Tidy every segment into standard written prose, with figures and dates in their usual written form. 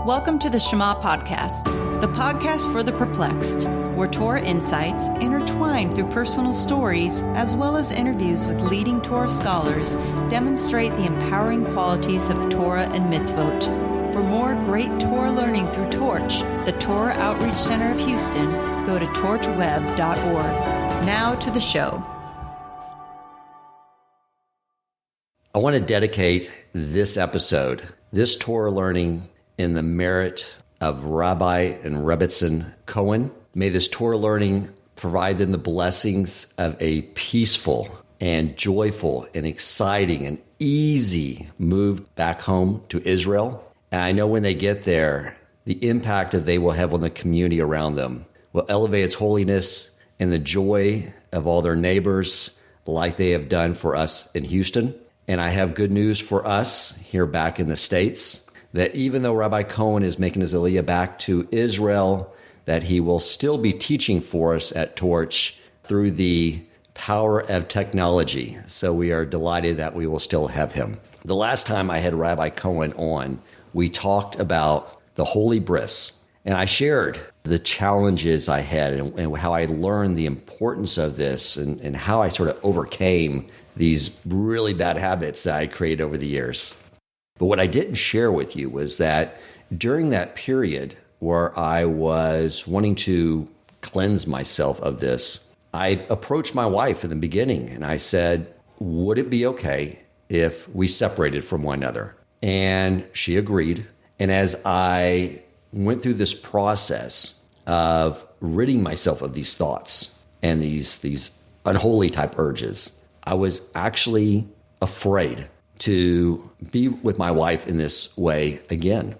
Welcome to the Shema Podcast, the podcast for the perplexed, where Torah insights intertwined through personal stories as well as interviews with leading Torah scholars demonstrate the empowering qualities of Torah and mitzvot. For more great Torah learning through Torch, the Torah Outreach Center of Houston, go to torchweb.org. Now to the show. I want to dedicate this episode, this Torah learning, in the merit of Rabbi and Rebbetzin Cohen. May this Torah learning provide them the blessings of a peaceful and joyful and exciting and easy move back home to Israel. And I know when they get there, the impact that they will have on the community around them will elevate its holiness and the joy of all their neighbors like they have done for us in Houston. And I have good news for us here back in the States, that even though Rabbi Cohen is making his aliyah back to Israel, that he will still be teaching for us at Torch through the power of technology. So we are delighted that we will still have him. The last time I had Rabbi Cohen on, we talked about the Holy Bris, and I shared the challenges I had and how I learned the importance of this and how I sort of overcame these really bad habits that I created over the years. But what I didn't share with you was that during that period where I was wanting to cleanse myself of this, I approached my wife in the beginning and I said, would it be okay if we separated from one another? And she agreed. And as I went through this process of ridding myself of these thoughts and these unholy type urges, I was actually afraid to be with my wife in this way again.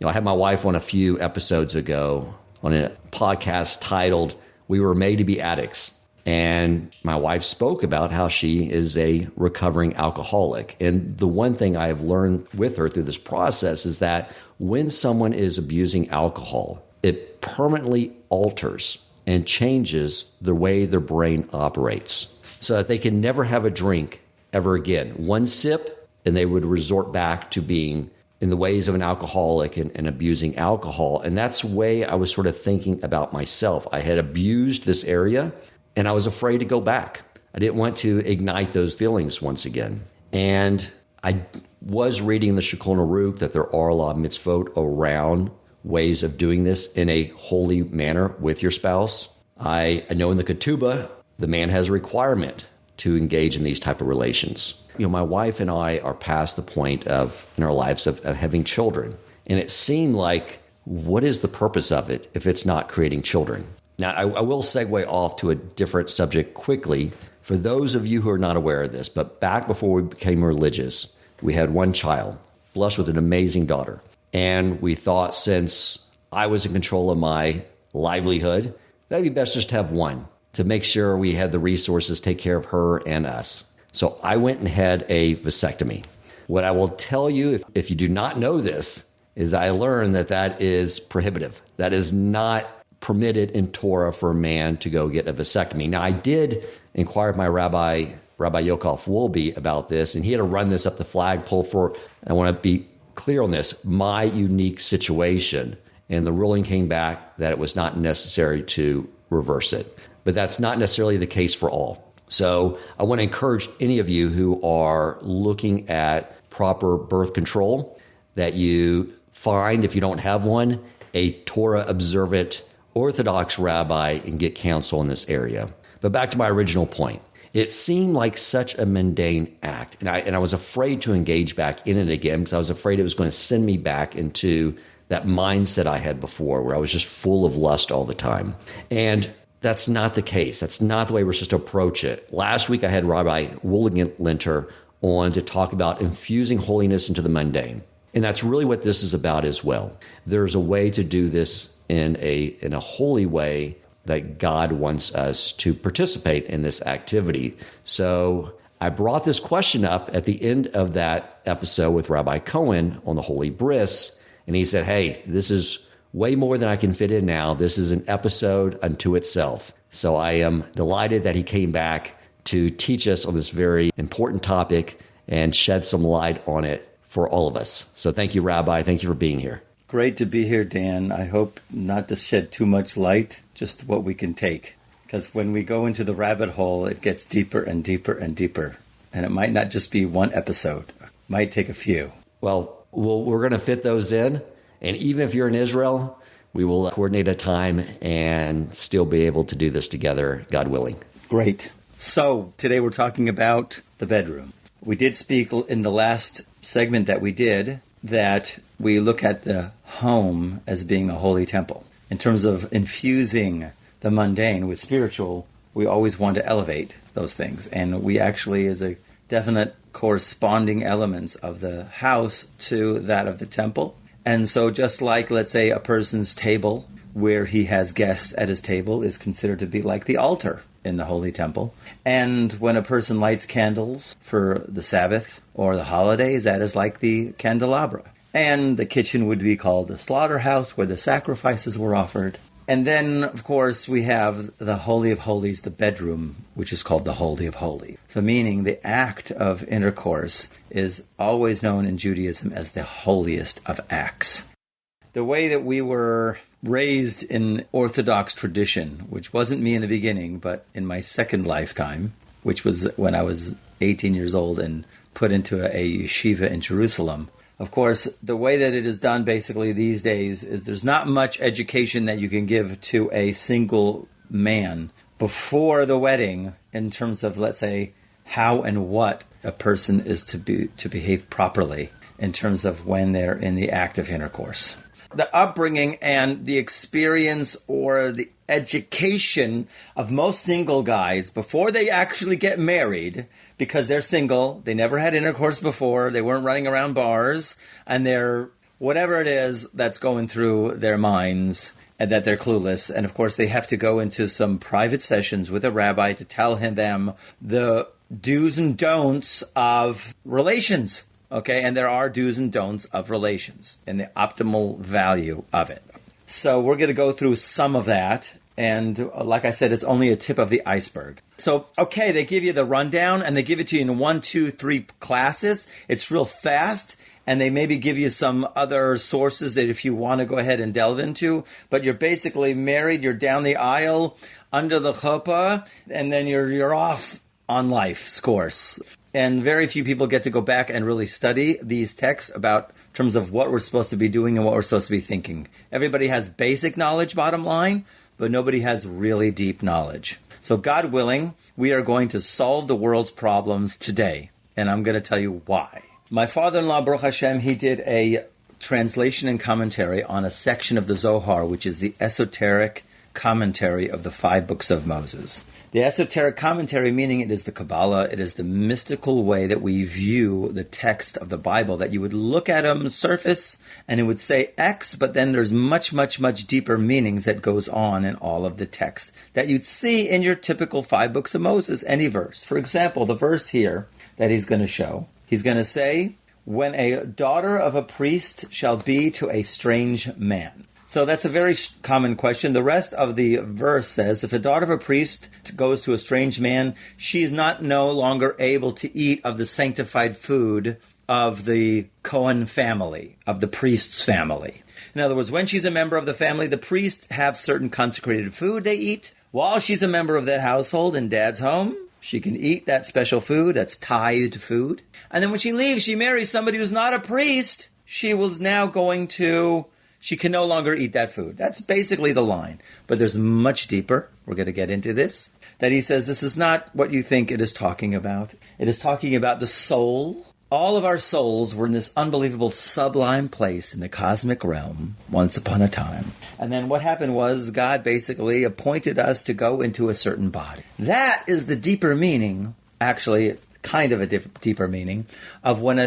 I had my wife on a few episodes ago on a podcast titled, We Were Made to Be Addicts. And my wife spoke about how she is a recovering alcoholic. And the one thing I have learned with her through this process is that when someone is abusing alcohol, it permanently alters and changes the way their brain operates so that they can never have a drink ever again. One sip, and they would resort back to being in the ways of an alcoholic and abusing alcohol. And that's the way I was sort of thinking about myself. I had abused this area, and I was afraid to go back. I didn't want to ignite those feelings once again. And I was reading the Shulchan Aruch that there are a lot of mitzvot around ways of doing this in a holy manner with your spouse. I know in the Ketubah, the man has a requirement to engage in these type of relations. My wife and I are past the point in our lives of having children. And it seemed like, what is the purpose of it if it's not creating children? Now, I will segue off to a different subject quickly for those of you who are not aware of this. But back before we became religious, we had one child, blessed with an amazing daughter. And we thought, since I was in control of my livelihood, that'd be best just to have one to make sure we had the resources to take care of her and us. So I went and had a vasectomy. What I will tell you, if you do not know this, is I learned that is prohibitive. That is not permitted in Torah for a man to go get a vasectomy. Now, I did inquire with my Rabbi Yaakov Cohen about this, and he had to run this up the flagpole for, I want to be clear on this, my unique situation. And the ruling came back that it was not necessary to reverse it. But that's not necessarily the case for all. So I want to encourage any of you who are looking at proper birth control that you find, if you don't have one, a Torah-observant Orthodox rabbi and get counsel in this area. But back to my original point. It seemed like such a mundane act, and I was afraid to engage back in it again because I was afraid it was going to send me back into that mindset I had before where I was just full of lust all the time. And that's not the case. That's not the way we're supposed to approach it. Last week, I had Rabbi Woollinter on to talk about infusing holiness into the mundane. And that's really what this is about as well. There's a way to do this in a holy way that God wants us to participate in this activity. So I brought this question up at the end of that episode with Rabbi Cohen on the Holy Bris, and he said, hey, this is way more than I can fit in now. This is an episode unto itself. So I am delighted that he came back to teach us on this very important topic and shed some light on it for all of us. So thank you, Rabbi. Thank you for being here. Great to be here, Dan. I hope not to shed too much light, just what we can take. Because when we go into the rabbit hole, it gets deeper and deeper and deeper. And it might not just be one episode. It might take a few. Well, we're going to fit those in. And even if you're in Israel, we will coordinate a time and still be able to do this together, God willing. Great. So today we're talking about the bedroom. We did speak in the last segment that we did that we look at the home as being a holy temple. In terms of infusing the mundane with spiritual, we always want to elevate those things. And we actually, as a definite corresponding elements of the house to that of the temple. And so just like, let's say, a person's table where he has guests at his table is considered to be like the altar in the holy temple. And when a person lights candles for the Sabbath or the holidays, that is like the candelabra. And the kitchen would be called the slaughterhouse where the sacrifices were offered. And then, of course, we have the Holy of Holies, the bedroom, which is called the Holy of Holies. So meaning the act of intercourse is always known in Judaism as the holiest of acts. The way that we were raised in Orthodox tradition, which wasn't me in the beginning, but in my second lifetime, which was when I was 18 years old and put into a yeshiva in Jerusalem. Of course, the way that it is done basically these days is there's not much education that you can give to a single man before the wedding in terms of, let's say, how and what a person is to behave properly in terms of when they're in the act of intercourse. The upbringing and the experience or the education of most single guys before they actually get married, because they're single, they never had intercourse before, they weren't running around bars, and they're whatever it is that's going through their minds and that they're clueless. And of course they have to go into some private sessions with a rabbi to tell them the do's and don'ts of relations. Okay, and there are do's and don'ts of relations and the optimal value of it. So we're going to go through some of that. And like I said, it's only a tip of the iceberg. So, okay, they give you the rundown and they give it to you in 1, 2, 3 classes. It's real fast. And they maybe give you some other sources that if you want to go ahead and delve into. But you're basically married. You're down the aisle under the chuppah. And then you're off on life's course. And very few people get to go back and really study these texts about in terms of what we're supposed to be doing and what we're supposed to be thinking. Everybody has basic knowledge, bottom line, but nobody has really deep knowledge. So God willing, we are going to solve the world's problems today. And I'm going to tell you why. My father-in-law, Baruch Hashem, he did a translation and commentary on a section of the Zohar, which is the esoteric commentary of the 5 books of Moses. The esoteric commentary, meaning it is the Kabbalah, it is the mystical way that we view the text of the Bible, that you would look at them surface and it would say X, but then there's much, much, much deeper meanings that goes on in all of the text that you'd see in your typical 5 books of Moses, any verse. For example, the verse here that he's going to show, he's going to say, when a daughter of a priest shall be to a strange man. So that's a very common question. The rest of the verse says, if a daughter of a priest goes to a strange man, she is no longer able to eat of the sanctified food of the Cohen family, of the priest's family. In other words, when she's a member of the family, the priests have certain consecrated food they eat. While she's a member of that household in dad's home, she can eat that special food, that's tithed food. And then when she leaves, she marries somebody who's not a priest, she can no longer eat that food. That's basically the line. But there's much deeper. We're going to get into this. That he says this is not what you think it is talking about. It is talking about the soul. All of our souls were in this unbelievable sublime place in the cosmic realm once upon a time. And then what happened was God basically appointed us to go into a certain body. That is the deeper meaning, actually kind of a deeper meaning, of when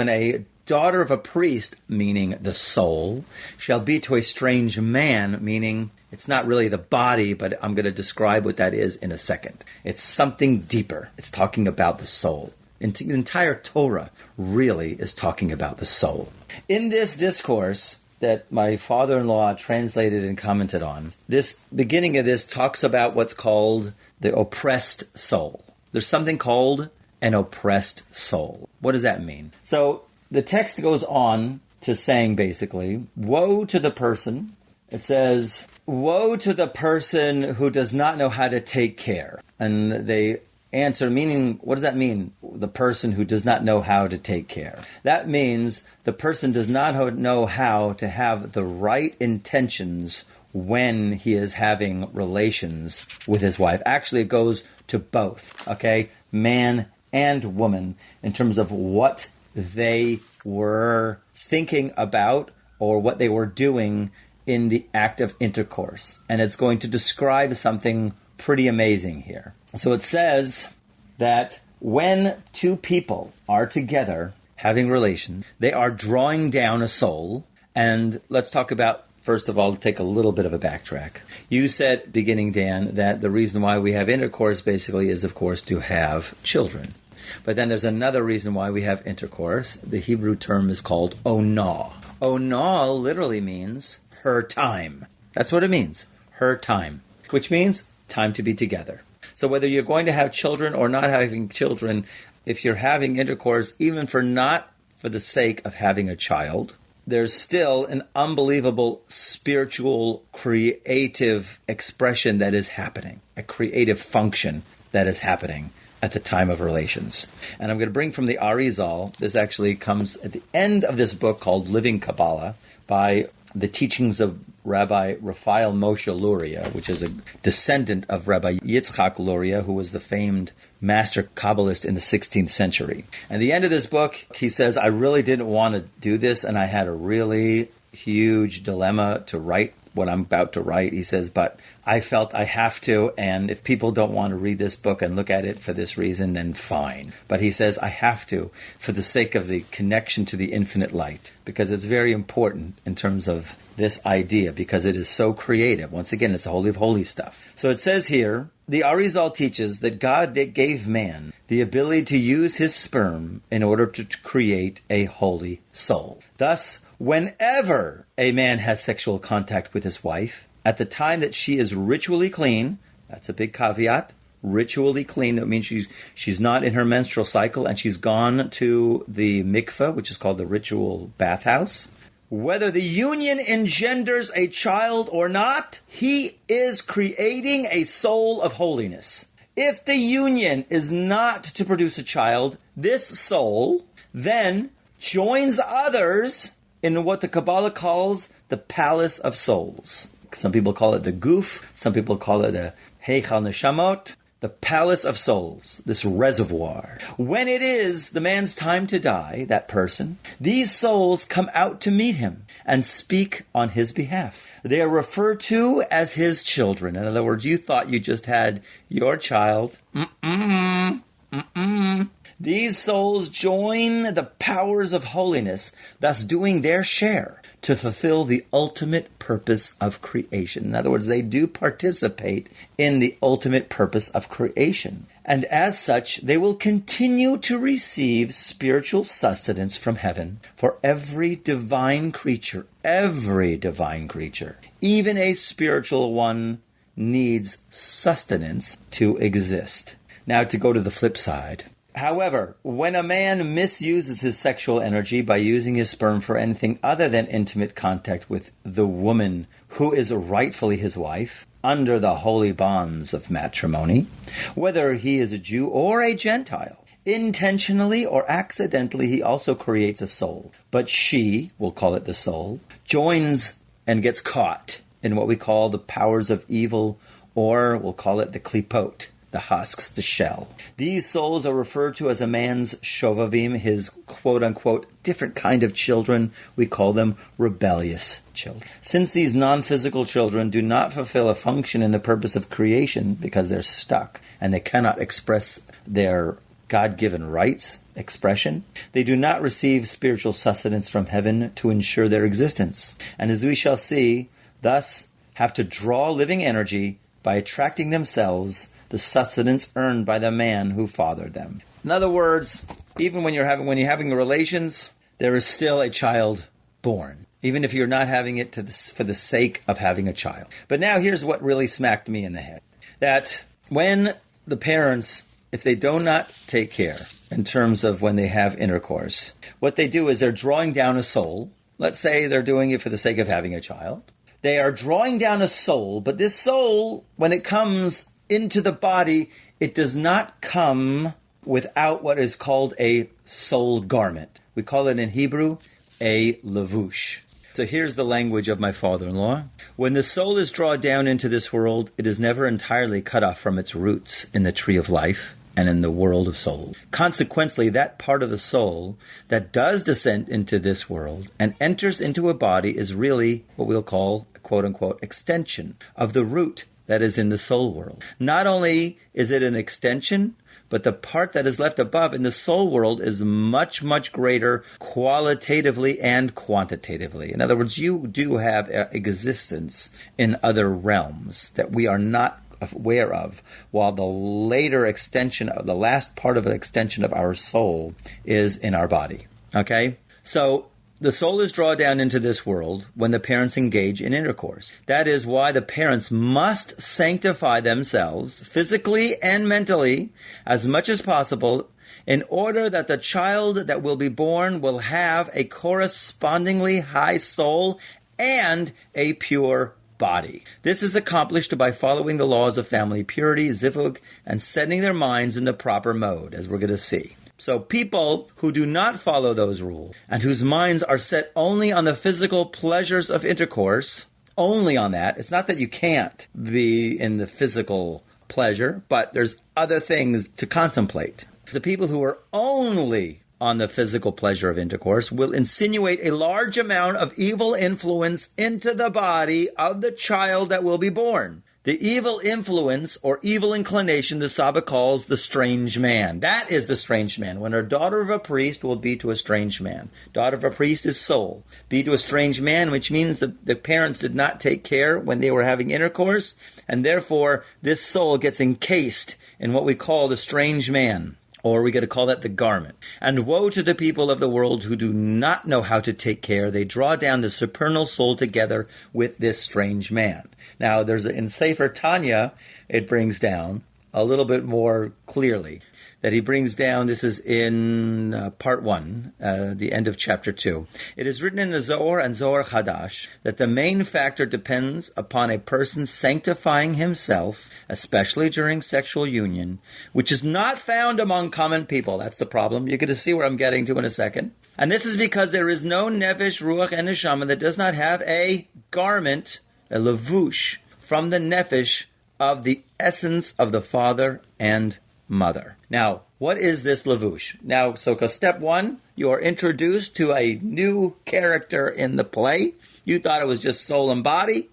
a daughter of a priest, meaning the soul, shall be to a strange man, meaning it's not really the body, but I'm going to describe what that is in a second. It's something deeper. It's talking about the soul. The entire Torah really is talking about the soul. In this discourse that my father-in-law translated and commented on, this beginning of this talks about what's called the oppressed soul. There's something called an oppressed soul. What does that mean? So the text goes on to saying basically, woe to the person. It says, woe to the person who does not know how to take care. And they answer, meaning, what does that mean? The person who does not know how to take care. That means the person does not know how to have the right intentions when he is having relations with his wife. Actually, it goes to both, okay? Man and woman, in terms of what they were thinking about or what they were doing in the act of intercourse. And it's going to describe something pretty amazing here. So it says that when two people are together having relations, they are drawing down a soul. And let's talk about, first of all, take a little bit of a backtrack. You said, beginning, Dan, that the reason why we have intercourse basically is, of course, to have children. But then there's another reason why we have intercourse. The Hebrew term is called onah. Onah literally means her time. That's what it means, her time, which means time to be together. So whether you're going to have children or not having children, if you're having intercourse, even not for the sake of having a child, there's still an unbelievable spiritual, creative expression that is happening, a creative function that is happening at the time of relations. And I'm going to bring from the Arizal, this actually comes at the end of this book called Living Kabbalah, by the teachings of Rabbi Raphael Moshe Luria, which is a descendant of Rabbi Yitzchak Luria, who was the famed master Kabbalist in the 16th century. And at the end of this book, he says, I really didn't want to do this, and I had a really huge dilemma to write what I'm about to write. He says, but I felt I have to, and if people don't want to read this book and look at it for this reason, then fine. But he says, I have to, for the sake of the connection to the infinite light, because it's very important in terms of this idea, because it is so creative. Once again, it's the Holy of Holies stuff. So it says here, the Arizal teaches that God gave man the ability to use his sperm in order to create a holy soul. Thus, whenever a man has sexual contact with his wife, at the time that she is ritually clean, that's a big caveat, ritually clean, that means she's not in her menstrual cycle and she's gone to the mikveh, which is called the ritual bathhouse, whether the union engenders a child or not, he is creating a soul of holiness. If the union is not to produce a child, this soul then joins others in what the Kabbalah calls the palace of souls. Some people call it the guf, some people call it the heichal neshamot, the palace of souls, this reservoir. When it is the man's time to die, that person, these souls come out to meet him and speak on his behalf. They are referred to as his children. In other words, you thought you just had your child. These souls join the powers of holiness, thus doing their share to fulfill the ultimate purpose of creation. In other words, they do participate in the ultimate purpose of creation. And as such, they will continue to receive spiritual sustenance from heaven for every divine creature, even a spiritual one, needs sustenance to exist. Now, to go to the flip side. However, when a man misuses his sexual energy by using his sperm for anything other than intimate contact with the woman who is rightfully his wife, under the holy bonds of matrimony, whether he is a Jew or a Gentile, intentionally or accidentally, he also creates a soul. But she, we'll call it the soul, joins and gets caught in what we call the powers of evil, or we'll call it the klipot, the husks, the shell. These souls are referred to as a man's shovavim, his quote-unquote different kind of children. We call them rebellious children. Since these non-physical children do not fulfill a function in the purpose of creation because they're stuck and they cannot express their God-given rights, expression, they do not receive spiritual sustenance from heaven to ensure their existence. And as we shall see, thus have to draw living energy by attracting themselves the sustenance earned by the man who fathered them. In other words, even when you're having relations, there is still a child born, even if you're not having it for the sake of having a child. But now here's what really smacked me in the head. That when the parents, if they do not take care in terms of when they have intercourse, what they do is they're drawing down a soul. let's say they're doing it for the sake of having a child. They are drawing down a soul, but this soul, when it comes into the body, it does not come without what is called a soul garment. We call it in Hebrew a levush. So here's the language of my father-in-law. When the soul is drawn down into this world, it is never entirely cut off from its roots in the tree of life and in the world of souls. Consequently, that part of the soul that does descend into this world and enters into a body is really what we'll call a quote-unquote extension of the root that is in the soul world. Not only is it an extension, but the part that is left above in the soul world is much, much greater qualitatively and quantitatively. In other words, you do have existence in other realms that we are not aware of, while the later extension, the last part of the extension of our soul is in our body. Okay? So the soul is drawn down into this world when the parents engage in intercourse. That is why the parents must sanctify themselves physically and mentally as much as possible in order that the child that will be born will have a correspondingly high soul and a pure body. This is accomplished by following the laws of family purity, zivug, and setting their minds in the proper mode, as we're going to see. So people who do not follow those rules and whose minds are set only on the physical pleasures of intercourse, only on that, it's not that you can't be in the physical pleasure, but there's other things to contemplate. The people who are only on the physical pleasure of intercourse will insinuate a large amount of evil influence into the body of the child that will be born. The evil influence or evil inclination the Saba calls the strange man. That is the strange man. When a daughter of a priest will be to a strange man. Daughter of a priest is soul. Be to a strange man, which means the parents did not take care when they were having intercourse, and therefore this soul gets encased in what we call the strange man. Or we got to call that the garment. And woe to the people of the world who do not know how to take care. They draw down the supernal soul together with this strange man. Now, in Sefer Tanya, it brings down a little bit more clearly that he brings down, this is in part 1, the end of chapter 2. It is written in the Zohar and Zohar Hadash that the main factor depends upon a person sanctifying himself, especially during sexual union, which is not found among common people. That's the problem. You're going to see where I'm getting to in a second. And this is because there is no nefesh, ruach, and neshama that does not have a garment, a levush, from the nefesh of the essence of the father and mother. Now, what is this levush? Now, so step 1, you are introduced to a new character in the play. You thought it was just soul and body.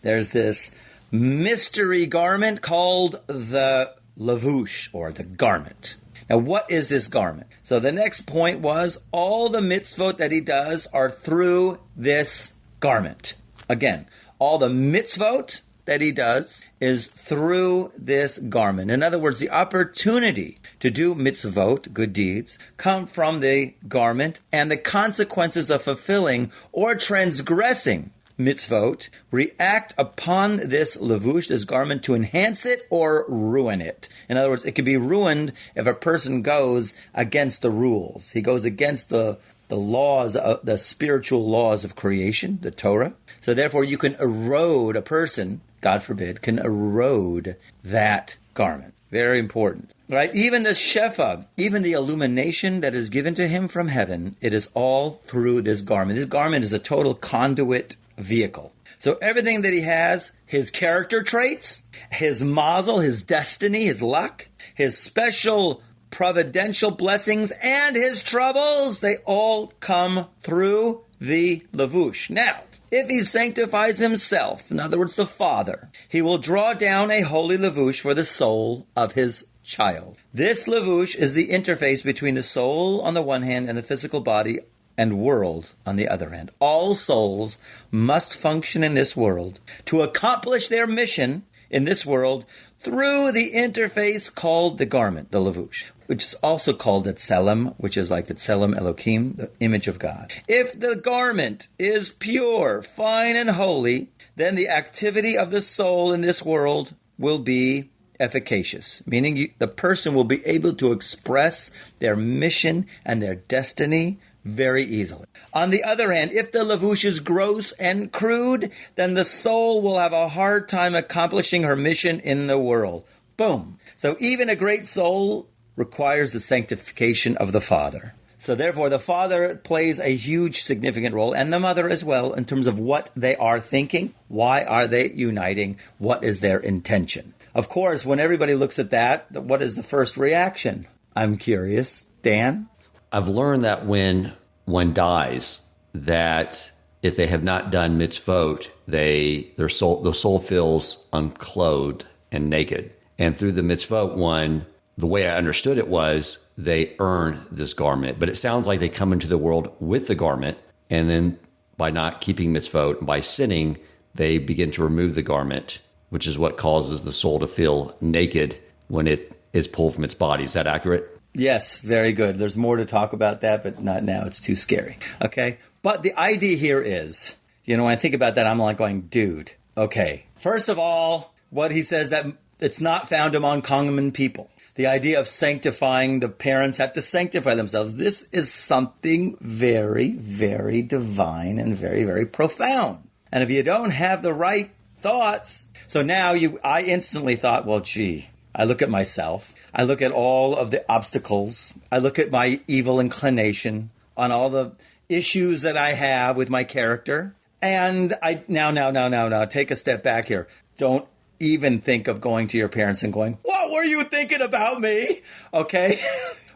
There's this mystery garment called the levush, or the garment. Now, what is this garment? So the next point was all the mitzvot that he does are through this garment. Again, all the mitzvot that he does is through this garment. In other words, the opportunity to do mitzvot, good deeds, come from the garment, and the consequences of fulfilling or transgressing mitzvot react upon this levush, this garment, to enhance it or ruin it. In other words, it can be ruined if a person goes against the rules. He goes against the laws, the spiritual laws of creation, the Torah. So therefore, you can erode a person, God forbid, can erode that garment. Very important. Right? Even the shefa, even the illumination that is given to him from heaven, it is all through this garment. This garment is a total conduit vehicle. So everything that he has, his character traits, his mazel, his destiny, his luck, his special providential blessings, and his troubles, they all come through the levush. Now, if he sanctifies himself, in other words, the father, he will draw down a holy levush for the soul of his child. This levush is the interface between the soul on the one hand and the physical body and world on the other hand. All souls must function in this world to accomplish their mission in this world through the interface called the garment, the levush, which is also called the tselem, which is like the tselem Elohim, the image of God. If the garment is pure, fine, and holy, then the activity of the soul in this world will be efficacious, meaning the person will be able to express their mission and their destiny very easily. On the other hand, if the lavush is gross and crude, then the soul will have a hard time accomplishing her mission in the world. Boom. So even a great soul requires the sanctification of the Father. So therefore, the Father plays a huge, significant role, and the Mother as well, in terms of what they are thinking, why are they uniting, what is their intention. Of course, when everybody looks at that, what is the first reaction? I'm curious. Dan? I've learned that when one dies, that if they have not done mitzvot, the soul feels unclothed and naked. And through the mitzvot one, the way I understood it was they earn this garment. But it sounds like they come into the world with the garment, and then by not keeping mitzvot, by sinning, they begin to remove the garment, which is what causes the soul to feel naked when it is pulled from its body. Is that accurate? Yes, very good. There's more to talk about that, but not now. It's too scary. Okay? But the idea here is, when I think about that, I'm like going, dude, okay. First of all, what he says that it's not found among common people. The idea of sanctifying, the parents have to sanctify themselves. This is something very, very divine and very, very profound. And if you don't have the right thoughts, so now I instantly thought, well, gee, I look at myself. I look at all of the obstacles. I look at my evil inclination on all the issues that I have with my character. And now, take a step back here. Don't even think of going to your parents and going, what were you thinking about me? Okay?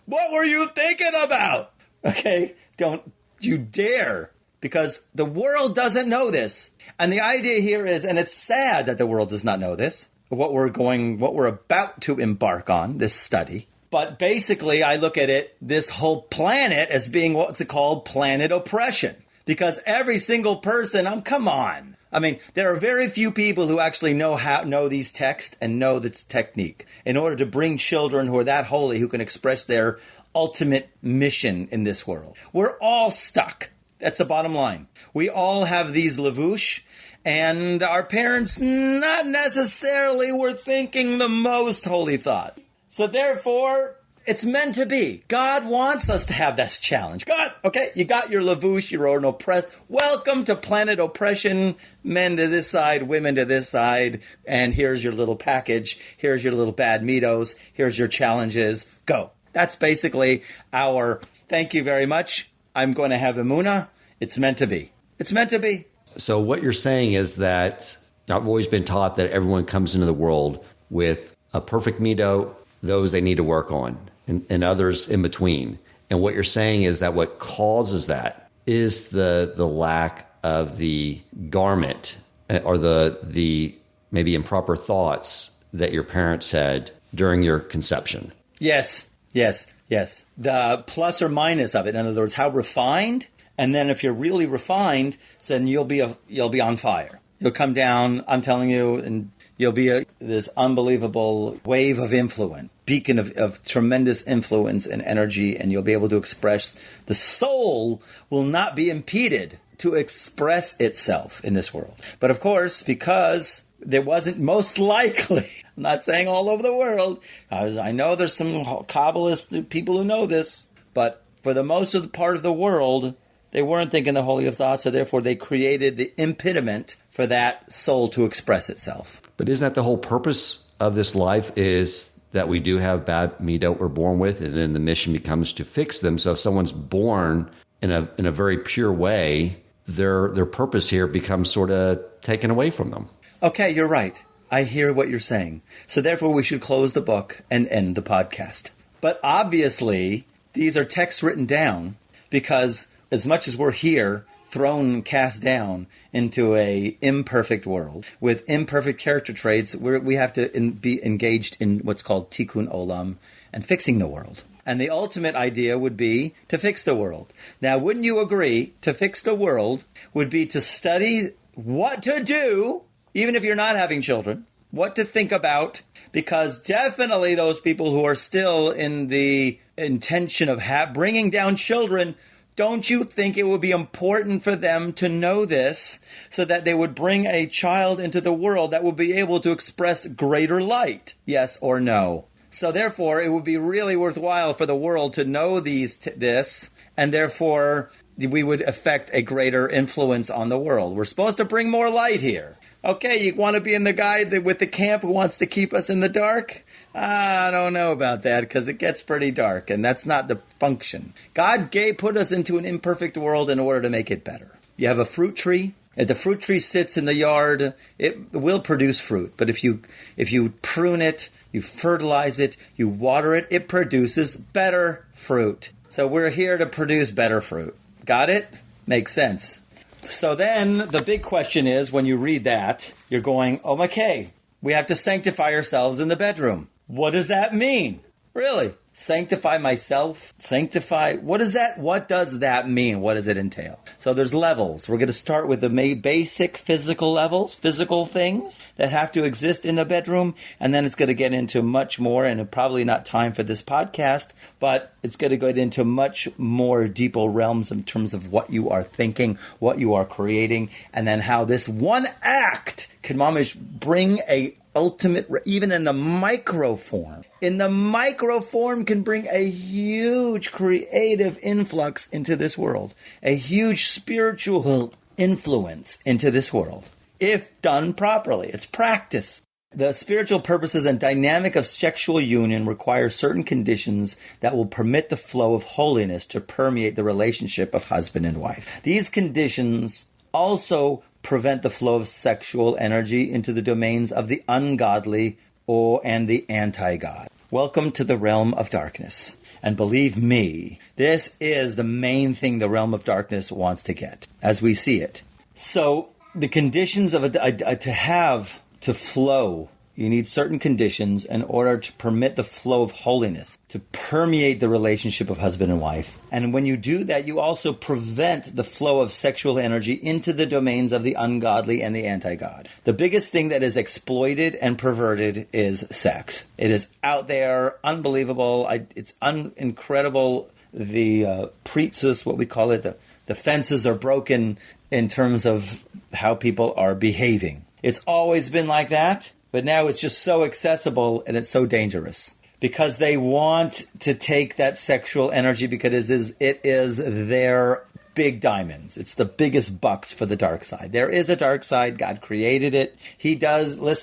What were you thinking about? Okay? Don't you dare. Because the world doesn't know this. And the idea here is, and it's sad that the world does not know this, what we're about to embark on, this study. But basically, I look at it, this whole planet, as being what's called planet oppression. Because every single person, come on. I mean, there are very few people who actually know these texts and know this technique in order to bring children who are that holy, who can express their ultimate mission in this world. We're all stuck. That's the bottom line. We all have these lavush, and our parents not necessarily were thinking the most holy thought. So therefore, it's meant to be. God wants us to have this challenge. God, okay, you got your lavush, you're an oppressed. Welcome to planet oppression. Men to this side, women to this side. And here's your little package. Here's your little bad Middos. Here's your challenges. Go. That's basically our thank you very much. I'm going to have emunah. It's meant to be. It's meant to be. So what you're saying is that I've always been taught that everyone comes into the world with a perfect middo, those they need to work on, and others in between. And what you're saying is that what causes that is the lack of the garment or the maybe improper thoughts that your parents had during your conception. Yes. The plus or minus of it. In other words, how refined. And then if you're really refined, then you'll be on fire. You'll come down, I'm telling you, and you'll be this unbelievable wave of influence, beacon of tremendous influence and energy, and you'll be able to express. The soul will not be impeded to express itself in this world. But of course, because there wasn't most likely, I'm not saying all over the world, I know there's some Kabbalist people who know this, but for the most of the part of the world, they weren't thinking the holy of thoughts, so therefore they created the impediment for that soul to express itself. But isn't that the whole purpose of this life, is that we do have bad midot we're born with, and then the mission becomes to fix them. So if someone's born in a very pure way, their purpose here becomes sort of taken away from them. Okay, you're right. I hear what you're saying. So therefore we should close the book and end the podcast. But obviously, these are texts written down because as much as we're here, thrown, cast down into a imperfect world with imperfect character traits, we have to be engaged in what's called Tikkun Olam and fixing the world. And the ultimate idea would be to fix the world. Now, wouldn't you agree to fix the world would be to study what to do, even if you're not having children, what to think about, because definitely those people who are still in the intention of bringing down children, don't you think it would be important for them to know this so that they would bring a child into the world that would be able to express greater light? Yes or no? So therefore, it would be really worthwhile for the world to know this and therefore we would affect a greater influence on the world. We're supposed to bring more light here. Okay, you want to be in the guy with the camp who wants to keep us in the dark? I don't know about that, because it gets pretty dark, and that's not the function. God put us into an imperfect world in order to make it better. You have a fruit tree. If the fruit tree sits in the yard, it will produce fruit. But if you prune it, you fertilize it, you water it, it produces better fruit. So we're here to produce better fruit. Got it? Makes sense. So then the big question is, when you read that, you're going, oh, okay, we have to sanctify ourselves in the bedroom. What does that mean? Really? Sanctify myself? Sanctify? What does that mean? What does it entail? So there's levels. We're going to start with the basic physical levels, physical things that have to exist in the bedroom. And then it's going to get into much more, and probably not time for this podcast, but it's going to get into much more deeper realms in terms of what you are thinking, what you are creating, and then how this one act can mamish bring a ultimate, even in the micro form. In the micro form can bring a huge creative influx into this world. A huge spiritual influence into this world. If done properly. It's practice. The spiritual purposes and dynamic of sexual union require certain conditions that will permit the flow of holiness to permeate the relationship of husband and wife. These conditions also prevent the flow of sexual energy into the domains of the ungodly and the anti-God. Welcome to the realm of darkness. And believe me, this is the main thing the realm of darkness wants to get, as we see it. So the conditions of to flow, you need certain conditions in order to permit the flow of holiness to permeate the relationship of husband and wife. And when you do that, you also prevent the flow of sexual energy into the domains of the ungodly and the anti-God. The biggest thing that is exploited and perverted is sex. It is out there, unbelievable. It's incredible. The preetzus, what we call it, the fences are broken in terms of how people are behaving. It's always been like that. But now it's just so accessible, and it's so dangerous because they want to take that sexual energy because it is their big diamonds. It's the biggest bucks for the dark side. There is a dark side. God created it. He's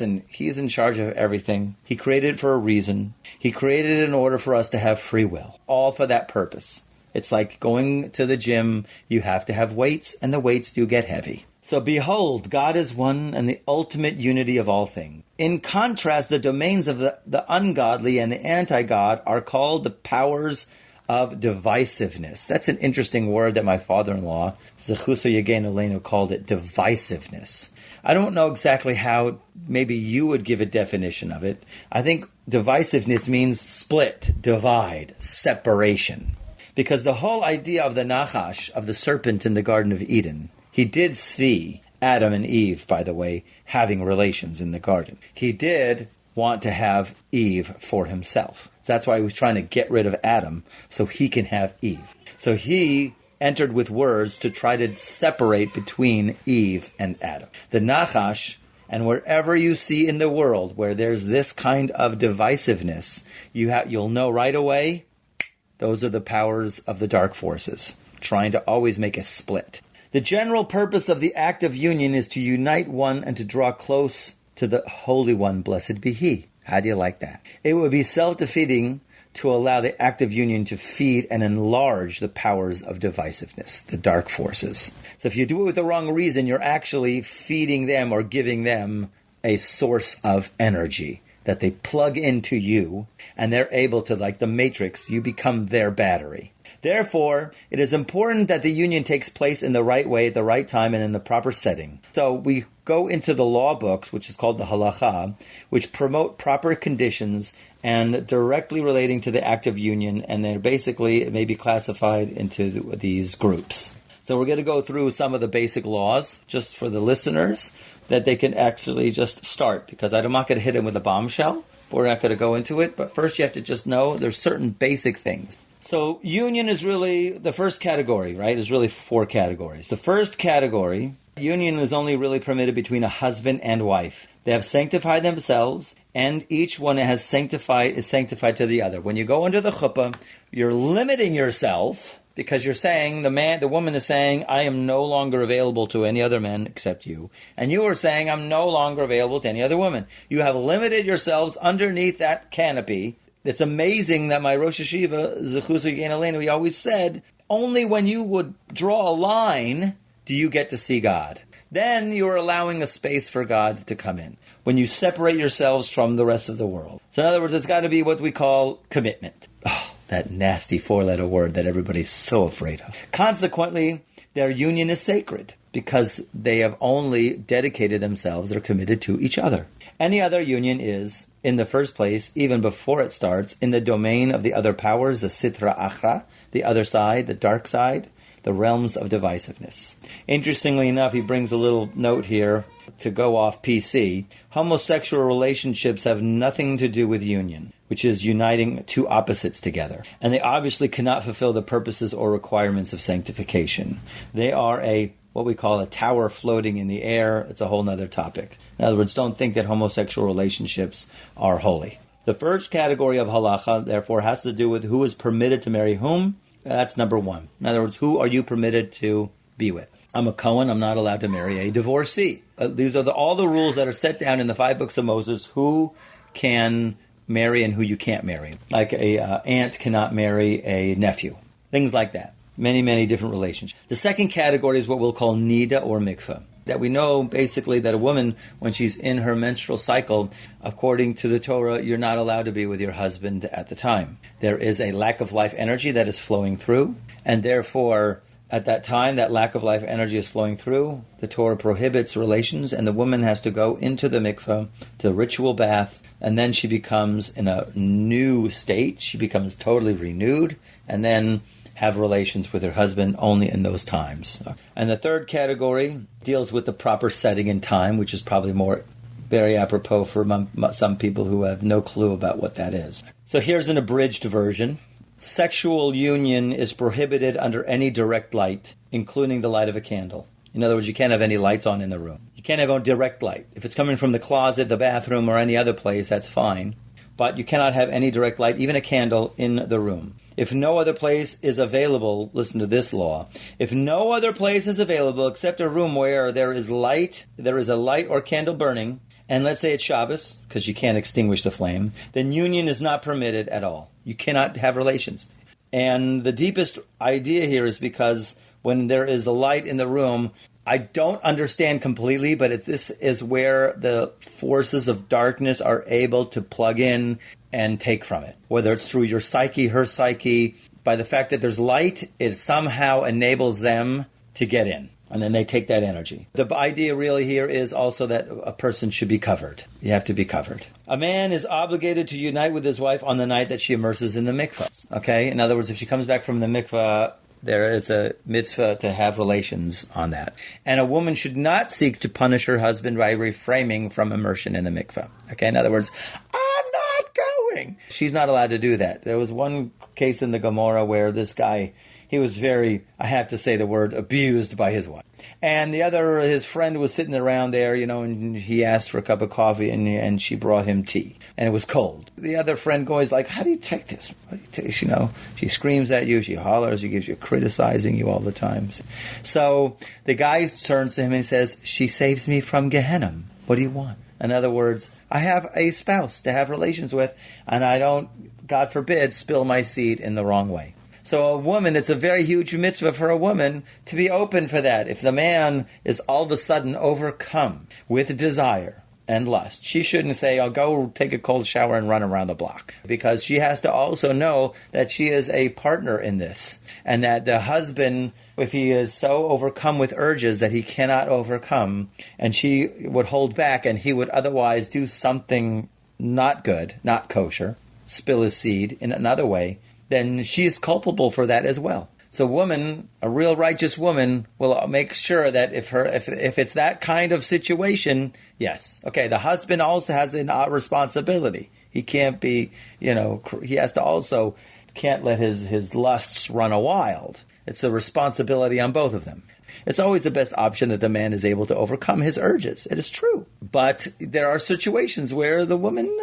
in charge of everything. He created it for a reason. He created it in order for us to have free will, all for that purpose. It's like going to the gym. You have to have weights, and the weights do get heavy. So behold, God is one and the ultimate unity of all things. In contrast, the domains of the ungodly and the anti-God are called the powers of divisiveness. That's an interesting word that my father-in-law, Zechuso Yegen Elenu, called it divisiveness. I don't know exactly how maybe you would give a definition of it. I think divisiveness means split, divide, separation. Because the whole idea of the Nachash, of the serpent in the Garden of Eden, he did see Adam and Eve, by the way, having relations in the garden. He did want to have Eve for himself. That's why he was trying to get rid of Adam so he can have Eve. So he entered with words to try to separate between Eve and Adam. The Nachash, and wherever you see in the world where there's this kind of divisiveness, you'll know right away, those are the powers of the dark forces, trying to always make a split. The general purpose of the act of union is to unite one and to draw close to the Holy One, blessed be He. How do you like that? It would be self-defeating to allow the act of union to feed and enlarge the powers of divisiveness, the dark forces. So if you do it with the wrong reason, you're actually feeding them or giving them a source of energy that they plug into you, and they're able to, like the Matrix, you become their battery. Therefore, it is important that the union takes place in the right way, at the right time, and in the proper setting. So we go into the law books, which is called the halacha, which promote proper conditions and directly relating to the act of union, and they're basically, it may be classified into these groups. So we're going to go through some of the basic laws, just for the listeners, that they can actually just start, because I'm not going to hit them with a bombshell. We're not going to go into it, but first you have to just know there's certain basic things. So union is really the first category, right? There's really 4 categories. The first category, union is only really permitted between a husband and wife. They have sanctified themselves, and each one is sanctified to the other. When you go under the chuppah, you're limiting yourself Because you're saying, the woman is saying, I am no longer available to any other men except you. And you are saying, I'm no longer available to any other woman. You have limited yourselves underneath that canopy. It's amazing that my Rosh Hashiva, Zechusu Yein Aleinu, he always said, only when you would draw a line do you get to see God. Then you're allowing a space for God to come in. When you separate yourselves from the rest of the world. So in other words, it's got to be what we call commitment. Oh, that nasty 4-letter word that everybody's so afraid of. Consequently, their union is sacred because they have only dedicated themselves or committed to each other. Any other union is, in the first place, even before it starts, in the domain of the other powers, the Sitra Achra, the other side, the dark side, the realms of divisiveness. Interestingly enough, he brings a little note here to go off PC. Homosexual relationships have nothing to do with union, which is uniting two opposites together. And they obviously cannot fulfill the purposes or requirements of sanctification. They are what we call a tower floating in the air. It's a whole other topic. In other words, don't think that homosexual relationships are holy. The first category of halacha, therefore, has to do with who is permitted to marry whom. That's number one. In other words, who are you permitted to be with? I'm a Cohen. I'm not allowed to marry a divorcee. These are all the rules that are set down in the 5 books of Moses, who can marry and who you can't marry. Like a aunt cannot marry a nephew. Things like that. Many, many different relationships. The second category is what we'll call nida or mikveh. That we know basically that a woman, when she's in her menstrual cycle, according to the Torah, you're not allowed to be with your husband at the time. There is a lack of life energy that is flowing through, and therefore, at that time, that lack of life energy is flowing through. The Torah prohibits relations, and the woman has to go into the mikveh, to ritual bath, and then she becomes in a new state. She becomes totally renewed, and then have relations with her husband only in those times. And the third category deals with the proper setting and time, which is probably more very apropos for some people who have no clue about what that is. So here's an abridged version. Sexual union is prohibited under any direct light, including the light of a candle. In other words, you can't have any lights on in the room. You can't have a direct light. If it's coming from the closet, the bathroom, or any other place, that's fine. But you cannot have any direct light, even a candle, in the room. If no other place is available, listen to this law. If no other place is available except a room where there is a light or candle burning, and let's say it's Shabbos, because you can't extinguish the flame, then union is not permitted at all. You cannot have relations. And the deepest idea here is because when there is a light in the room, I don't understand completely, but this is where the forces of darkness are able to plug in and take from it. Whether it's through your psyche, her psyche, by the fact that there's light, it somehow enables them to get in. And then they take that energy. The idea really here is also that a person should be covered. You have to be covered. A man is obligated to unite with his wife on the night that she immerses in the mikveh. Okay? In other words, if she comes back from the mikveh, there is a mitzvah to have relations on that. And a woman should not seek to punish her husband by refraining from immersion in the mikveh. Okay? In other words, I'm not going. She's not allowed to do that. There was one case in the Gemara where this guy, he was very, I have to say the word, abused by his wife. And his friend was sitting around there, and he asked for a cup of coffee, and she brought him tea. And it was cold. The other friend goes like, how do you take this? She screams at you, she hollers, she gives you criticizing you all the time. So the guy turns to him and says, she saves me from Gehenna. What do you want? In other words, I have a spouse to have relations with, and I don't, God forbid, spill my seed in the wrong way. So a woman, it's a very huge mitzvah for a woman to be open for that. If the man is all of a sudden overcome with desire and lust, she shouldn't say, I'll go take a cold shower and run around the block. Because she has to also know that she is a partner in this. And that the husband, if he is so overcome with urges that he cannot overcome, and she would hold back and he would otherwise do something not good, not kosher, spill his seed in another way, then she is culpable for that as well. So woman, a real righteous woman, will make sure that if it's that kind of situation, yes. Okay, the husband also has a responsibility. He can't be, he has to also, can't let his lusts run wild. It's a responsibility on both of them. It's always the best option that the man is able to overcome his urges. It is true. But there are situations where the woman,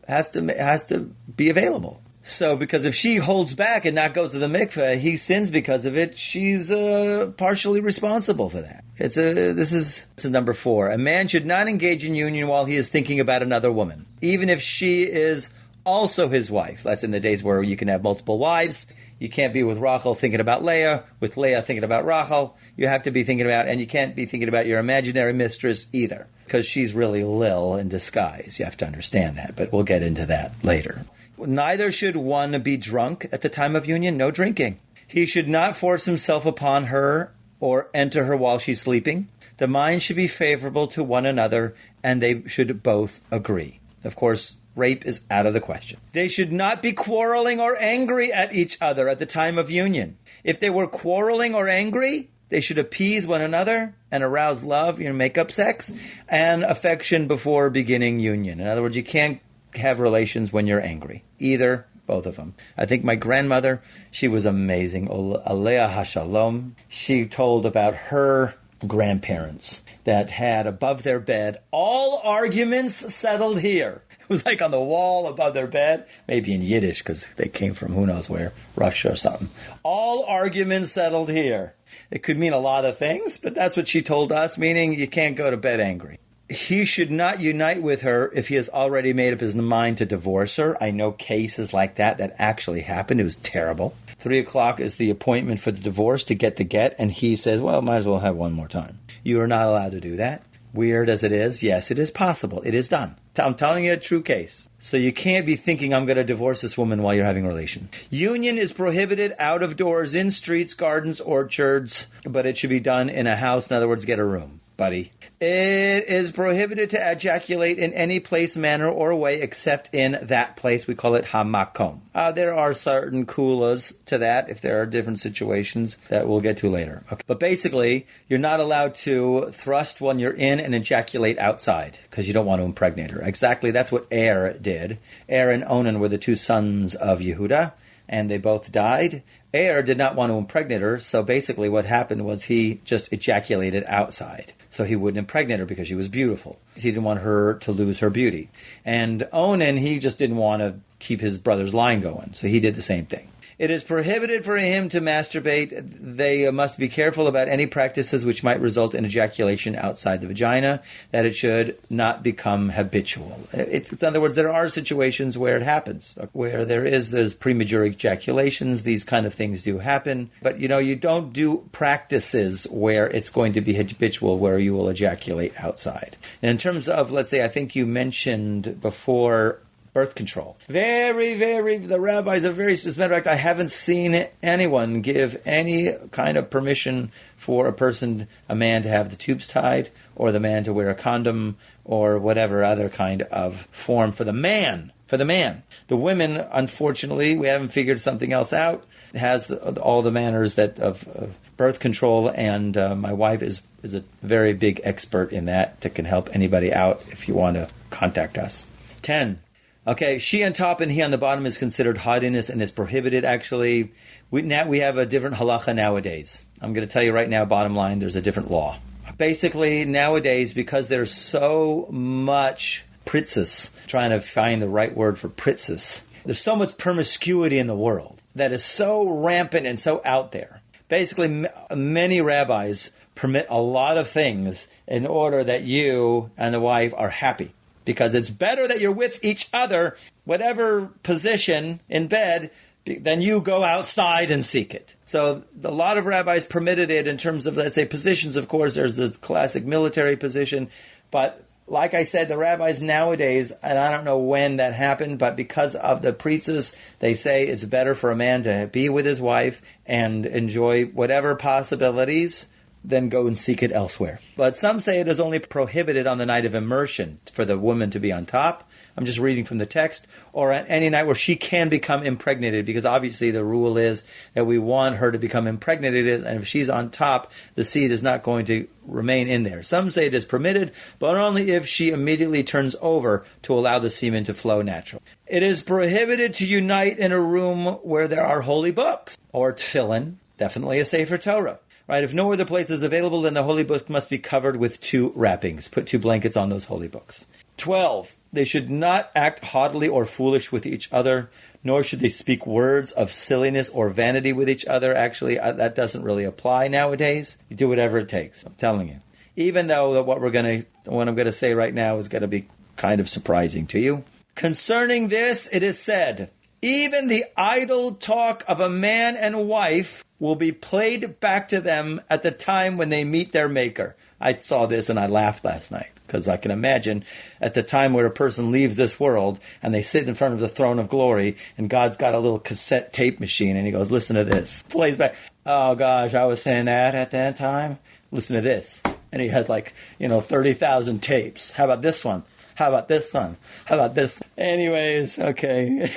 has to be available. So, because if she holds back and not goes to the mikveh, he sins because of it. She's partially responsible for that. This is number 4. A man should not engage in union while he is thinking about another woman, even if she is also his wife. That's in the days where you can have multiple wives. You can't be with Rachel thinking about Leah, with Leah thinking about Rachel. You have to be thinking about, and you can't be thinking about your imaginary mistress either, because she's really Lil in disguise. You have to understand that, but we'll get into that later. Neither should one be drunk at the time of union. No drinking. He should not force himself upon her or enter her while she's sleeping. The minds should be favorable to one another, and they should both agree. Of course, rape is out of the question. They should not be quarreling or angry at each other at the time of union. If they were quarreling or angry, they should appease one another and arouse love, make up sex, and affection before beginning union. In other words, you can't have relations when you're angry. Either, both of them. I think my grandmother, she was amazing. Alea Hashalom. She told about her grandparents that had above their bed, all arguments settled here. It was like on the wall above their bed, maybe in Yiddish, because they came from who knows where, Russia or something. All arguments settled here. It could mean a lot of things, but that's what she told us, meaning you can't go to bed angry. He should not unite with her if he has already made up his mind to divorce her. I know cases like that actually happened. It was terrible. 3 o'clock is the appointment for the divorce to get the get, and he says, well, might as well have one more time. You are not allowed to do that. Weird as it is, yes, it is possible. It is done. I'm telling you a true case. So you can't be thinking, I'm going to divorce this woman while you're having a relation. Union is prohibited out of doors, in streets, gardens, orchards, but it should be done in a house. In other words, get a room, buddy. It is prohibited to ejaculate in any place, manner, or way except in that place. We call it hamakom. There are certain kulas to that if there are different situations that we'll get to later. Okay. But basically, you're not allowed to thrust when you're in and ejaculate outside because you don't want to impregnate her. Exactly, that's what Er did. Er and Onan were the 2 sons of Yehuda, and they both died. Er did not want to impregnate her, so basically what happened was he just ejaculated outside. So he wouldn't impregnate her because she was beautiful. He didn't want her to lose her beauty. And Onan, he just didn't want to keep his brother's line going, so he did the same thing. It is prohibited for him to masturbate. They must be careful about any practices which might result in ejaculation outside the vagina, that it should not become habitual. In other words, there are situations where it happens, where there's premature ejaculations. These kind of things do happen. But, you don't do practices where it's going to be habitual, where you will ejaculate outside. And in terms of, let's say, I think you mentioned before, birth control. The rabbis are very, as a matter of fact, I haven't seen anyone give any kind of permission for a man to have the tubes tied, or the man to wear a condom, or whatever other kind of form for the man. The women, unfortunately, we haven't figured something else out, has all the manners of birth control, and my wife is a very big expert in that can help anybody out if you want to contact us. 10. Okay, she on top and he on the bottom is considered haughtiness and is prohibited, actually. We have a different halacha nowadays. I'm going to tell you right now, bottom line, there's a different law. Basically, nowadays, because there's so much pritzis, trying to find the right word for pritzis, there's so much promiscuity in the world that is so rampant and so out there. Basically, many rabbis permit a lot of things in order that you and the wife are happy. Because it's better that you're with each other, whatever position in bed, than you go outside and seek it. So a lot of rabbis permitted it in terms of, let's say, positions. Of course, there's the classic military position. But like I said, the rabbis nowadays, and I don't know when that happened, but because of the preachers, they say it's better for a man to be with his wife and enjoy whatever possibilities then go and seek it elsewhere. But some say it is only prohibited on the night of immersion for the woman to be on top. I'm just reading from the text. Or at any night where she can become impregnated, because obviously the rule is that we want her to become impregnated, and if she's on top, the seed is not going to remain in there. Some say it is permitted, but only if she immediately turns over to allow the semen to flow naturally. It is prohibited to unite in a room where there are holy books, or tefillin, definitely a Sefer Torah. Right, if no other place is available, then the holy book must be covered with 2 wrappings. Put 2 blankets on those holy books. 12. They should not act haughtily or foolish with each other, nor should they speak words of silliness or vanity with each other. Actually, that doesn't really apply nowadays. You do whatever it takes, I'm telling you. Even though what I'm going to say right now is going to be kind of surprising to you. Concerning this, it is said, even the idle talk of a man and wife will be played back to them at the time when they meet their maker. I saw this and I laughed last night because I can imagine at the time where a person leaves this world and they sit in front of the throne of glory and God's got a little cassette tape machine and he goes, listen to this. Plays back. Oh gosh, I was saying that at that time. Listen to this. And he has 30,000 tapes. How about this one? How about this one? How about this? Anyways, okay.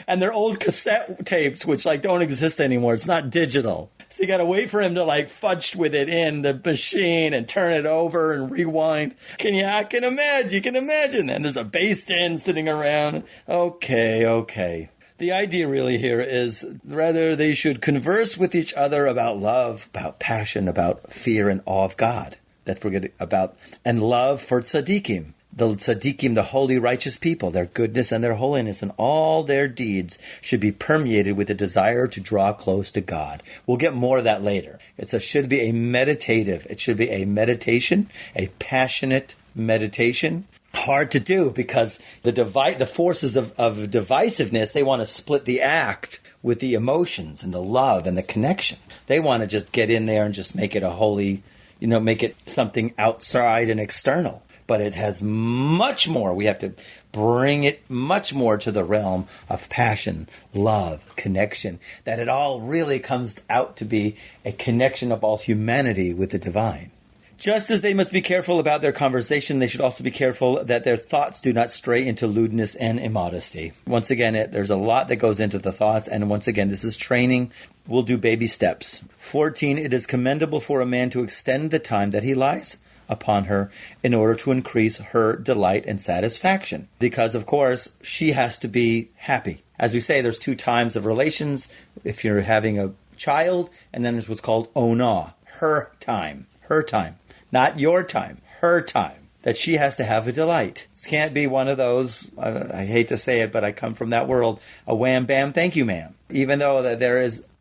And they're old cassette tapes, which don't exist anymore. It's not digital. So you got to wait for him to fudge with it in the machine and turn it over and rewind. I can imagine. You can imagine. And there's a bass stand sitting around. Okay. The idea really here is rather they should converse with each other about love, about passion, about fear and awe of God. That's what we're going to about. And love for tzaddikim. The tzaddikim, the holy, righteous people, their goodness and their holiness and all their deeds should be permeated with a desire to draw close to God. We'll get more of that later. It should be a meditative. It should be a meditation, a passionate meditation. Hard to do because the forces of divisiveness, they want to split the act with the emotions and the love and the connection. They want to just get in there and just make it a holy, make it something outside and external. But it has much more. We have to bring it much more to the realm of passion, love, connection, that it all really comes out to be a connection of all humanity with the divine. Just as they must be careful about their conversation, they should also be careful that their thoughts do not stray into lewdness and immodesty. Once again, there's a lot that goes into the thoughts, and once again, this is training. We'll do baby steps. 14, it is commendable for a man to extend the time that he lies upon her in order to increase her delight and satisfaction. Because, of course, she has to be happy. As we say, there's 2 times of relations. If you're having a child, and then there's what's called ona, her time. Not your time, her time. That she has to have a delight. This can't be one of those, I hate to say it, but I come from that world, a wham, bam, thank you, ma'am. Even though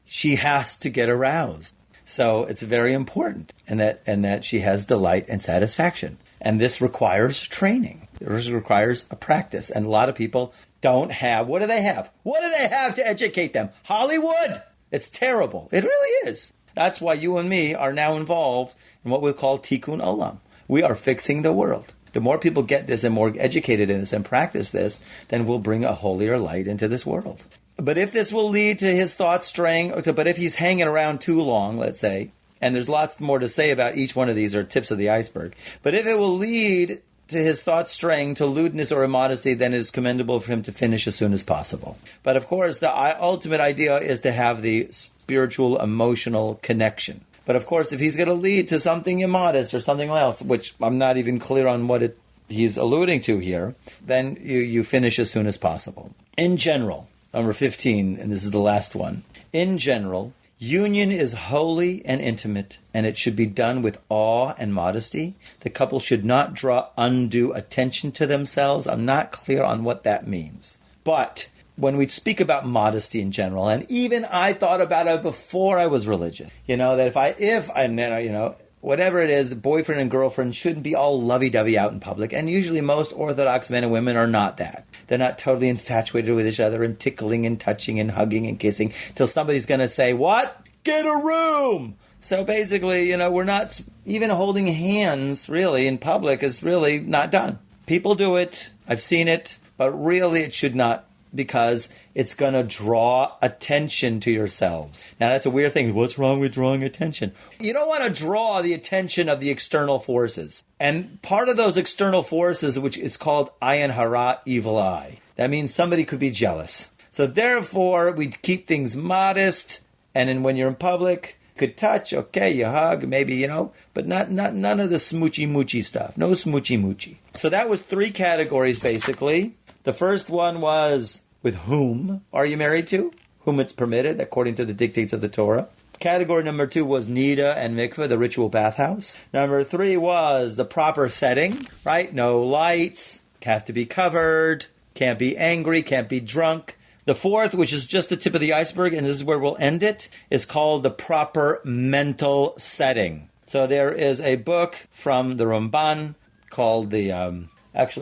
she has to get aroused. So it's very important, and that she has delight and satisfaction. And this requires training. This requires a practice. And a lot of people don't have, what do they have? What do they have to educate them? Hollywood! It's terrible. It really is. That's why you and me are now involved in what we call Tikkun Olam. We are fixing the world. The more people get this and more educated in this and practice this, then we'll bring a holier light into this world. But if this will lead to his thoughts straying, but if he's hanging around too long, let's say, and there's lots more to say about each one of these are tips of the iceberg, but if it will lead to his thoughts straying to lewdness or immodesty, then it is commendable for him to finish as soon as possible. But of course, the ultimate idea is to have the spiritual, emotional connection. But of course, if he's going to lead to something immodest or something else, which I'm not even clear on what he's alluding to here, then you finish as soon as possible. In general, number 15, and this is the last one. In general, union is holy and intimate, and it should be done with awe and modesty. The couple should not draw undue attention to themselves. I'm not clear on what that means. But when we speak about modesty in general, and even I thought about it before I was religious, that if I whatever it is, the boyfriend and girlfriend shouldn't be all lovey-dovey out in public. And usually most Orthodox men and women are not that. They're not totally infatuated with each other and tickling and touching and hugging and kissing till somebody's going to say, what? Get a room! So basically, we're not, even holding hands really in public is really not done. People do it. I've seen it. But really it should not, because it's going to draw attention to yourselves. Now, that's a weird thing. What's wrong with drawing attention? You don't want to draw the attention of the external forces. And part of those external forces, which is called ayin hara, evil eye. That means somebody could be jealous. So therefore, we keep things modest. And then when you're in public, you could touch, okay, you hug, maybe, but none of the smoochy-moochy stuff. No smoochy-moochy. So that was 3 categories, basically. The first one was, with whom are you married to? Whom it's permitted, according to the dictates of the Torah. Category number 2 was Nida and Mikveh, the ritual bathhouse. Number 3 was the proper setting, right? No lights, have to be covered, can't be angry, can't be drunk. The fourth, which is just the tip of the iceberg, and this is where we'll end it, is called the proper mental setting. So there is a book from the Ramban called it's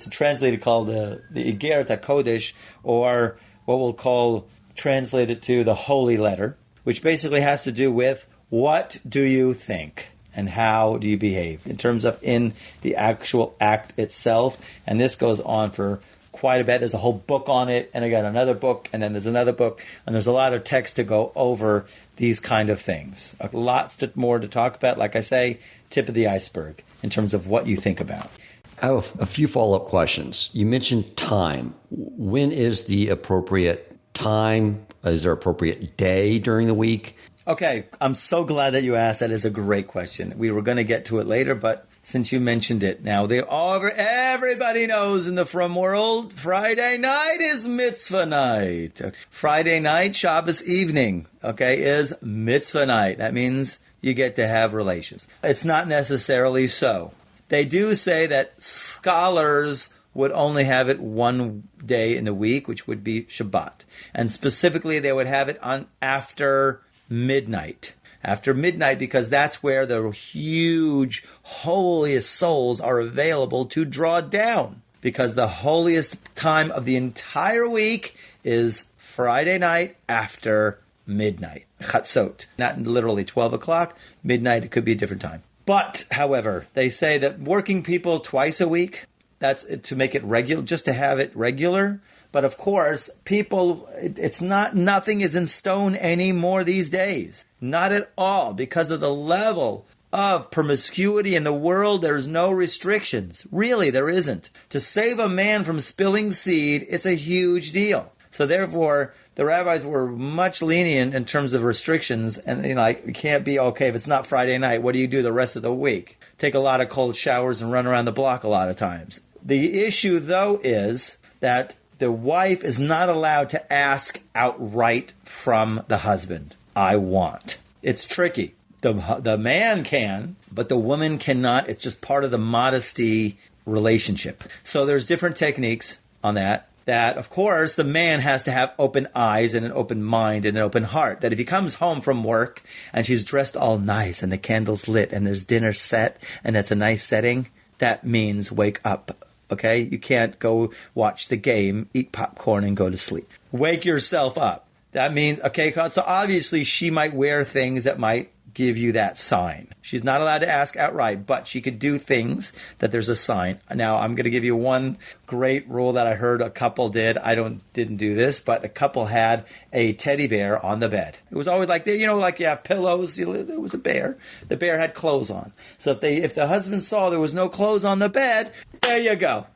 translated called the Igeret HaKodesh, or what we'll call translated to the Holy Letter, which basically has to do with what do you think and how do you behave in terms of in the actual act itself. And this goes on for quite a bit. There's a whole book on it, and I got another book, and then there's another book, and there's a lot of text to go over these kind of things. Lots more to talk about. Like I say, tip of the iceberg in terms of what you think about. I have a few follow-up questions. You mentioned time. When is the appropriate time? Is there appropriate day during the week? Okay, I'm so glad that you asked. That is a great question. We were going to get to it later, but since you mentioned it now, everybody knows in the Frum world, Friday night is mitzvah night. Friday night, Shabbos evening, is mitzvah night. That means you get to have relations. It's not necessarily so. They do say that scholars would only have it one day in the week, which would be Shabbat. And specifically, they would have it on after midnight. After midnight, because that's where the huge holiest souls are available to draw down. Because the holiest time of the entire week is Friday night after midnight. Chatzot. Not literally 12 o'clock. Midnight, it could be a different time. But, however, they say that working people twice a week, that's to make it regular, just to have it regular. But of course, people, nothing is in stone anymore these days. Not at all. Because of the level of promiscuity in the world, there's no restrictions. Really, there isn't. To save a man from spilling seed, it's a huge deal. So therefore, the rabbis were much lenient in terms of restrictions. And, it can't be, okay, if it's not Friday night, what do you do the rest of the week? Take a lot of cold showers and run around the block a lot of times. The issue, though, is that the wife is not allowed to ask outright from the husband, I want. It's tricky. The man can, but the woman cannot. It's just part of the modesty relationship. So there's different techniques on that. That, of course, the man has to have open eyes and an open mind and an open heart. That if he comes home from work and she's dressed all nice and the candle's lit and there's dinner set and it's a nice setting, that means wake up. Okay? You can't go watch the game, eat popcorn, and go to sleep. Wake yourself up. That means, okay, so obviously she might wear things that might give you that sign. She's not allowed to ask outright, but she could do things that there's a sign. Now, I'm going to give you one great rule that I heard a couple did. I didn't do this, but a couple had a teddy bear on the bed. It was always like, like you have pillows. There was a bear. The bear had clothes on. So if the husband saw there was no clothes on the bed, there you go.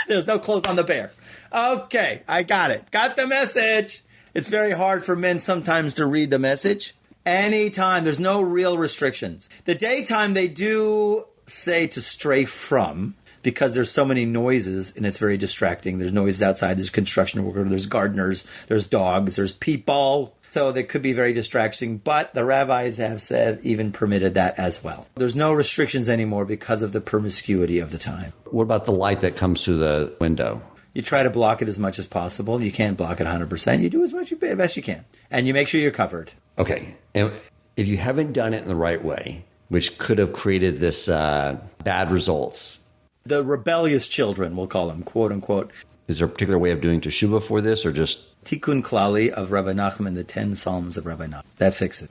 There's no clothes on the bear. Okay, I got it. Got the message. It's very hard for men sometimes to read the message. Anytime, there's no real restrictions. The daytime, they do say to stray from, because there's so many noises, and it's very distracting. There's noises outside, there's construction workers, there's gardeners, there's dogs, there's people. So they could be very distracting, but the rabbis have said, even permitted that as well. There's no restrictions anymore because of the promiscuity of the time. What about the light that comes through the window? You try to block it as much as possible. You can't block it 100%. You do as best you can. And you make sure you're covered. Okay. And if you haven't done it in the right way, which could have created this bad results. The rebellious children, we'll call them, quote unquote. Is there a particular way of doing teshuvah for this, or just Tikkun Klali of Rabbi Nachman, the 10 Psalms of Rabbi Nachman? That fixes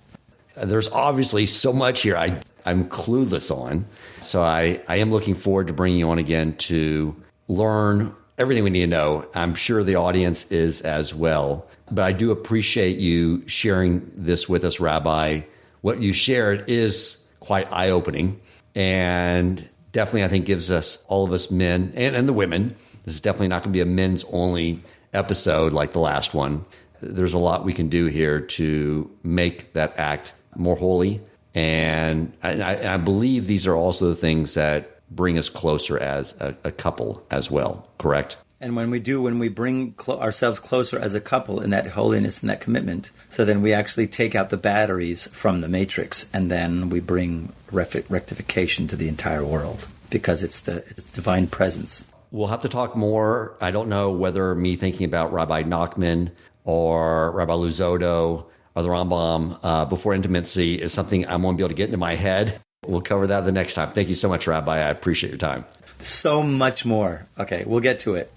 it. There's obviously so much here I'm clueless on. So I am looking forward to bringing you on again to learn everything we need to know. I'm sure the audience is as well. But I do appreciate you sharing this with us, Rabbi. What you shared is quite eye-opening, and definitely, I think, gives us, all of us men and the women, this is definitely not going to be a men's-only episode like the last one. There's a lot we can do here to make that act more holy, and I believe these are also the things that bring us closer as a couple as well, correct? And when we bring ourselves closer as a couple in that holiness and that commitment, so then we actually take out the batteries from the matrix, and then we bring rectification to the entire world, because it's the divine presence. we'll have to talk more. I don't know whether me thinking about Rabbi Nachman or Rabbi Luzzatto or the Rambam before intimacy is something I'm going to be able to get into my head. We'll cover that the next time. Thank you so much, Rabbi. I appreciate your time. So much more. Okay, we'll get to it.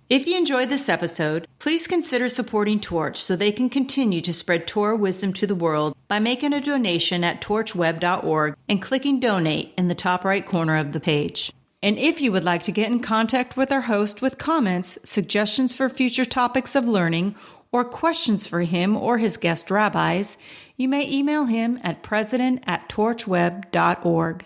If you enjoyed this episode, please consider supporting Torch so they can continue to spread Torah wisdom to the world by making a donation at torchweb.org and clicking donate in the top right corner of the page. And if you would like to get in contact with our host with comments, suggestions for future topics of learning, or questions for him or his guest rabbis, you may email him at president@torchweb.org.